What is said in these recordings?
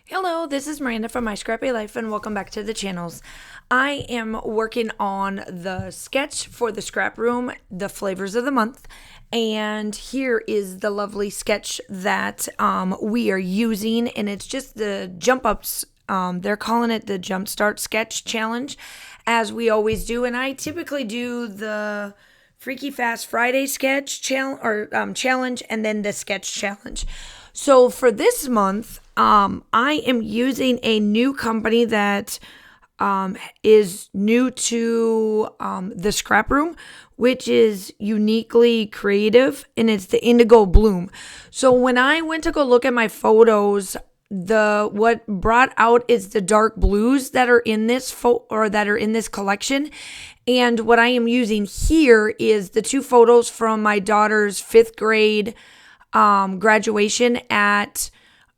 Hello, this is Miranda from My Scrappy Life and welcome back to the channels. I am working on the sketch for the scrap room, the flavors of the month, and here is the lovely sketch that we are using, and it's just the jump ups. They're calling it the Jumpstart Sketch Challenge, as we always do, and I typically do the Freaky Fast Friday sketch challenge and then the sketch challenge. So for this month, I am using a new company that is new to the scrap room, which is uniquely creative, and it's the Indigo Bloom. So when I went to go look at my photos, what brought out is the dark blues that are in this that are in this collection. And what I am using here is the two photos from my daughter's 5th grade graduation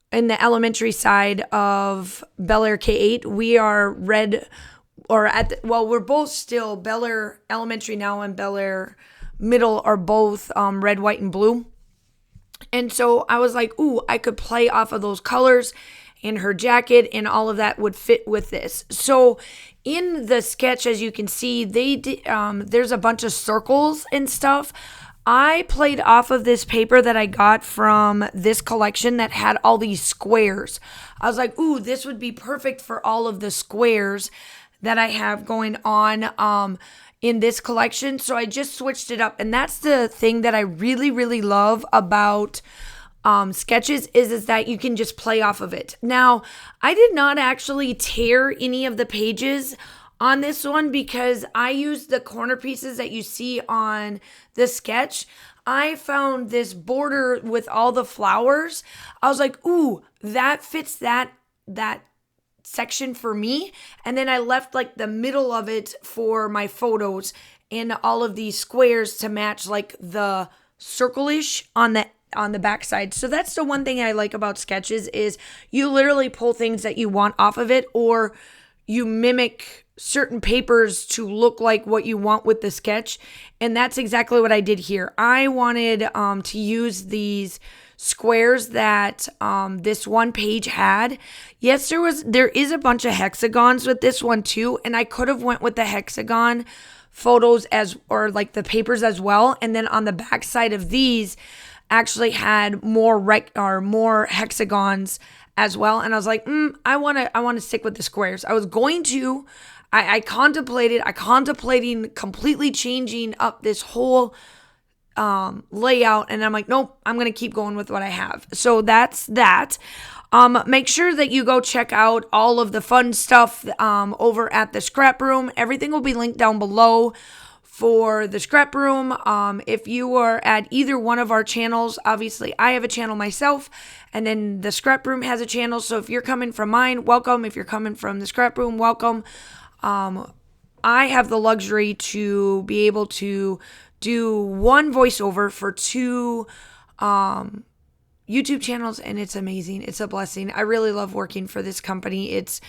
in the elementary side of Bel Air K8. We are we're both still Bel Air Elementary now, and Bel Air Middle are both red, white, and blue. And so I was like, ooh, I could play off of those colors, and her jacket and all of that would fit with this. So in the sketch, as you can see, there's a bunch of circles and stuff. I played off of this paper that I got from this collection that had all these squares. I was like, ooh, this would be perfect for all of the squares that I have going on in this collection. So I just switched it up. And that's the thing that I really, really love about sketches is that you can just play off of it. Now, I did not actually tear any of the pages on this one because I used the corner pieces that you see on the sketch. I found this border with all the flowers. I was like, ooh, that fits that section for me. And then I left like the middle of it for my photos and all of these squares to match like the circle-ish on the backside. So that's the one thing I like about sketches is you literally pull things that you want off of it, or you mimic certain papers to look like what you want with the sketch. And that's exactly what I did here. I wanted to use these squares that this one page had. Yes, there is a bunch of hexagons with this one too, and I could have went with the hexagon photos or like the papers as well. And then on the back side of these actually had more hexagons as well. And I was like, I want to stick with the squares. I contemplating completely changing up this whole layout, and I'm like, nope, I'm going to keep going with what I have. So that's that. Make sure that you go check out all of the fun stuff over at the scrap room. Everything will be linked down below for the scrap room. If you are at either one of our channels, obviously I have a channel myself, and then the scrap room has a channel. So if you're coming from mine, welcome. If you're coming from the scrap room, welcome. I have the luxury to be able to do one voiceover for two YouTube channels, and it's amazing. It's a blessing. I really love working for this company. It's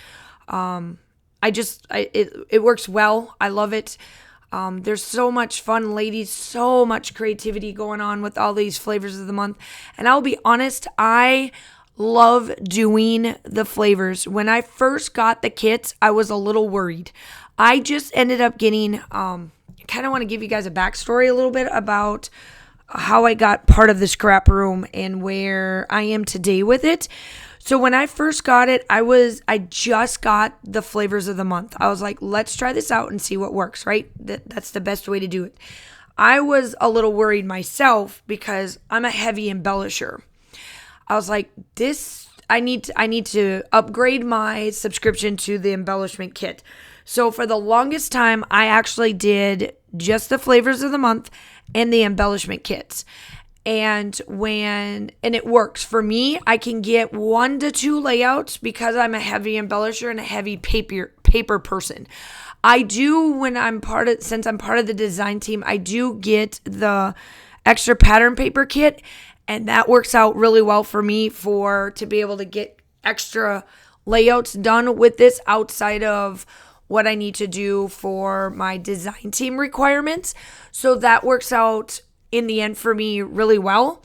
it works well. I love it. There's so much fun, ladies, so much creativity going on with all these flavors of the month. And I'll be honest, I love doing the flavors. When I first got the kits, I was a little worried. I just ended up getting, kind of want to give you guys a backstory a little bit about how I got part of the scrap room and where I am today with it. So when I first got it, I just got the flavors of the month. I was like, let's try this out and see what works, right? That's the best way to do it. I was a little worried myself because I'm a heavy embellisher. I was like, I need to upgrade my subscription to the embellishment kit. So for the longest time, I actually did just the flavors of the month and the embellishment kits. And it works. For me, I can get 1 to 2 layouts because I'm a heavy embellisher and a heavy paper person. I do, since I'm part of the design team, I do get the extra pattern paper kit, and that works out really well for me to be able to get extra layouts done with this outside of what I need to do for my design team requirements. So that works out in the end for me really well.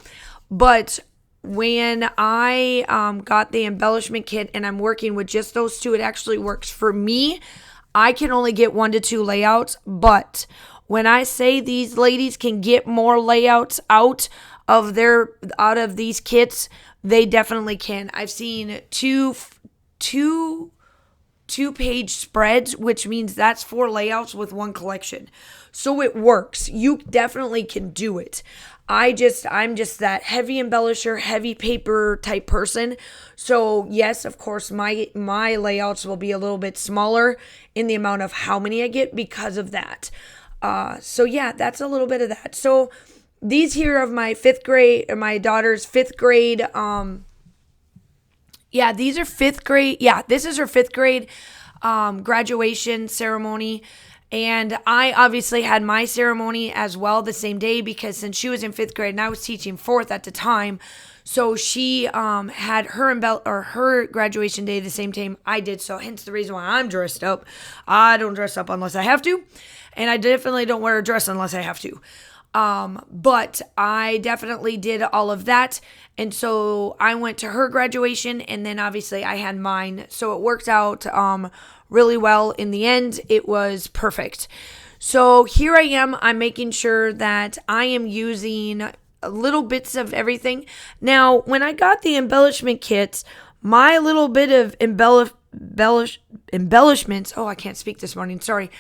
But when I got the embellishment kit and I'm working with just those two, it actually works for me. I can only get 1 to 2 layouts, but when I say these ladies can get more layouts out of these kits, they definitely can. I've seen two-page spreads, which means that's 4 layouts with 1 collection. So it works. You definitely can do it. I'm just that heavy embellisher, heavy paper type person. So yes, of course, my layouts will be a little bit smaller in the amount of how many I get because of that. So yeah, that's a little bit of that. So these here of my my daughter's 5th grade. These are 5th grade. Yeah, this is her 5th grade graduation ceremony. And I obviously had my ceremony as well the same day because since she was in 5th grade and I was teaching 4th at the time, so she had her graduation day the same time I did. So hence the reason why I'm dressed up. I don't dress up unless I have to, and I definitely don't wear a dress unless I have to. But I definitely did all of that. And so I went to her graduation and then obviously I had mine. So it worked out really well. In the end, it was perfect. So here I am. I'm making sure that I am using little bits of everything. Now, when I got the embellishment kits, my little bit of embellishments, I can't speak this morning, sorry.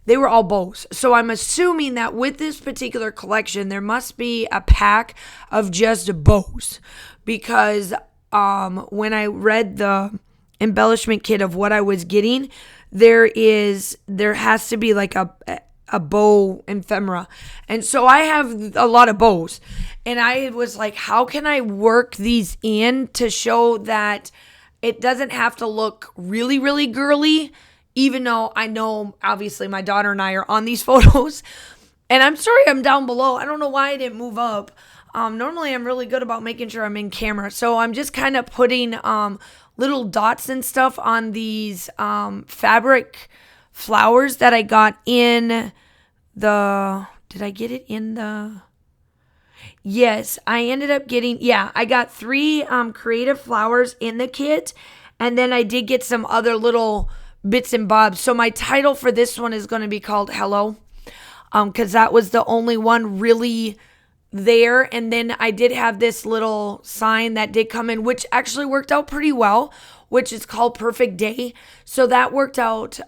They were all bows. So I'm assuming that with this particular collection, there must be a pack of just bows. Because when I read the embellishment kit of what I was getting, there has to be like a bow ephemera. And so I have a lot of bows. And I was like, how can I work these in to show that it doesn't have to look really, really girly? Even though I know, obviously, my daughter and I are on these photos. And I'm sorry I'm down below. I don't know why I didn't move up. Normally, I'm really good about making sure I'm in camera. So I'm just kind of putting little dots and stuff on these fabric flowers that I got in the... Did I get it in the... Yes, I ended up getting... Yeah, I got 3 creative flowers in the kit. And then I did get some other little... bits and bobs. So my title for this one is going to be called Hello, because that was the only one really there. And then I did have this little sign that did come in, which actually worked out pretty well, which is called Perfect Day. So that worked out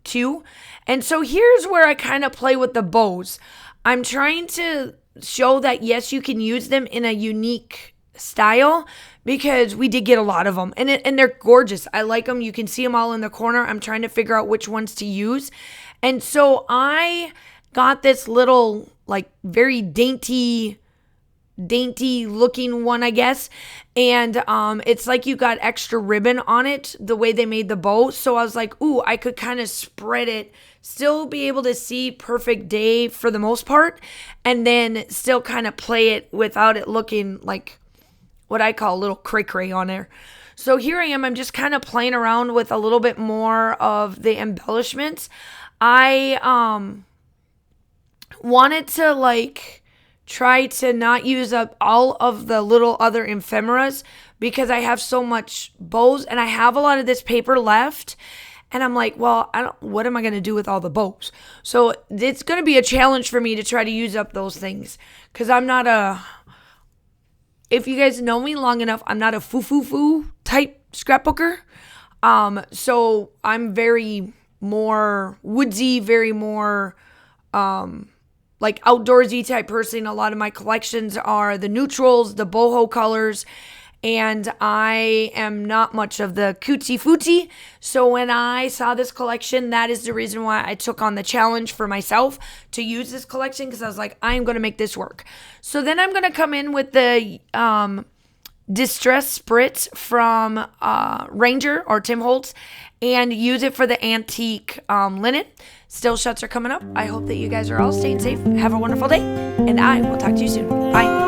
too. And so here's where I kind of play with the bows. I'm trying to show that yes, you can use them in a unique style, because we did get a lot of them and they're gorgeous. I like them. You can see them all in the corner. I'm trying to figure out which ones to use. And so I got this little like very dainty looking one, I guess. And it's like you got extra ribbon on it, the way they made the bow. So I was like, ooh, I could kind of spread it, still be able to see Perfect Day for the most part, and then still kind of play it without it looking like what I call a little cray-cray on there. So here I am. I'm just kind of playing around with a little bit more of the embellishments. I wanted to like try to not use up all of the little other ephemeras because I have so much bows and I have a lot of this paper left. And I'm like, well, what am I going to do with all the bows? So it's going to be a challenge for me to try to use up those things, because I'm not if you guys know me long enough, I'm not a foo type scrapbooker. So I'm very more woodsy, very more like outdoorsy type person. A lot of my collections are the neutrals, the boho colors, and I am not much of the cutesy-footsy. So when I saw this collection, that is the reason why I took on the challenge for myself to use this collection, because I was like, I'm going to make this work. So then I'm going to come in with the Distress Spritz from Ranger or Tim Holtz and use it for the antique linen. Still shots are coming up. I hope that you guys are all staying safe. Have a wonderful day, and I will talk to you soon. Bye.